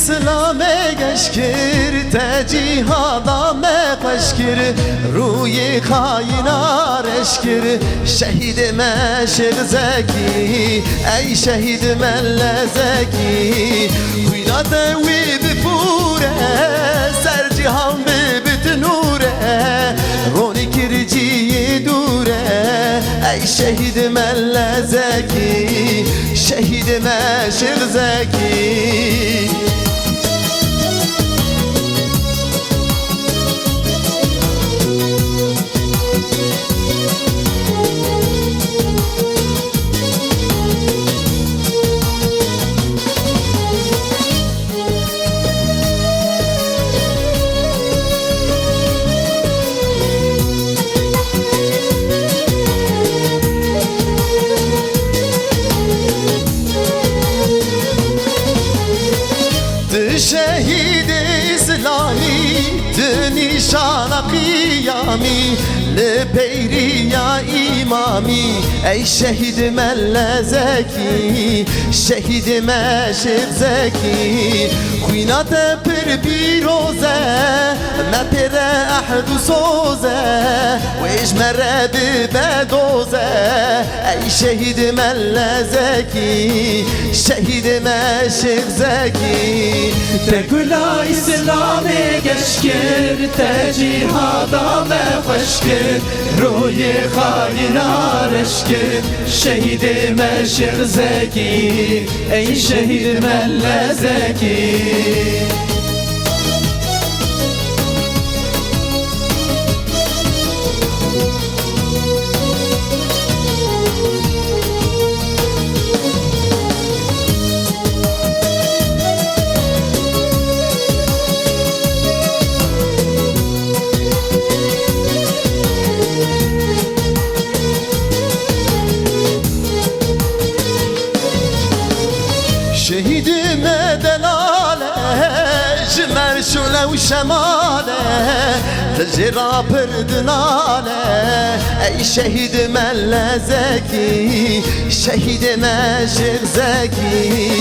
اسلام گشکر تجیهادا مقشکر روی خاینارش کر شهید مشق زکی ای شهید ملزکی خیرات وی بپوره سر جهان بتنوره رونی کرجی دوره ای شهید ملزکی شهید مشق زکی شهید اسلامی نشان قیامی لپیری یا امامی ای شهید ملزکی شهید مشق زکی خوینات پر پیروزه مپر احد و سوزه و اجمره بدوزه ای شهید ملزکی شهید مشق زکی تگولا اسلام گشکر تجیهادا مخشکر روی خاینارش کر شهید مشق زکی ای شهید ملزکی شهید مدلاله جمر شوله و شماله لجرا پردناله ای شهید ملزکی شهید مشق زکی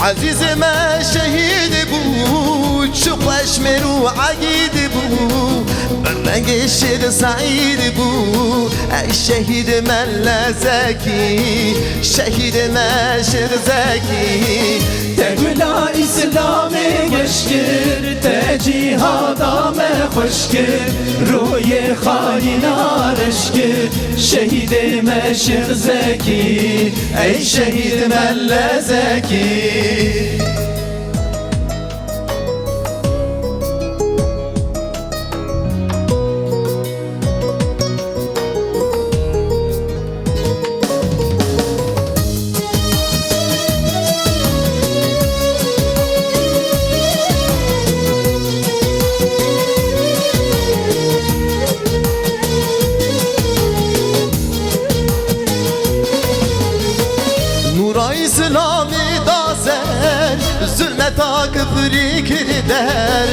عزیز ما شهید بود شقش مرو عقید بود برنگ شد سعید بود ای شهید ملزکی شهید مشق زکی تگولا اسلام گشکر تجیهادا مخشکر روی خاینارش کر شهید مشق زکی ای شهید ملزکی İslami dazen zulmeta küfri kirder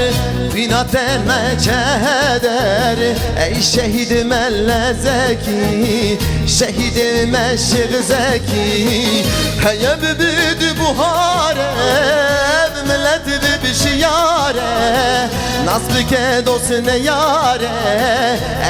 binaten meçheder ey şehid mellezeki şehid meşq zeki heye bibid buhare millet bibşiyare nasıl ke dostne yare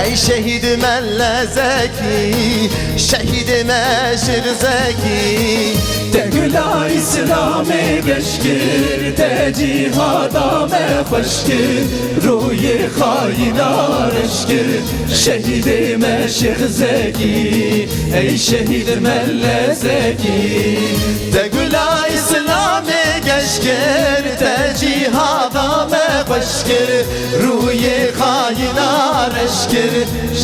ey şehid mellezeki şehid meşq zeki تگولا اسلام گشکر تجیهادا مخشکر روی خاینارش کر شهید مشق زکی ای شهید ملزکی تگولا اسلام گشکر تجیهادا مخشکر روی خاینارش کر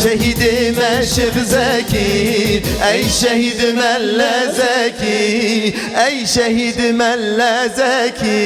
شهید مشق زکی ای شهید ملزکی ey şehid mellezeki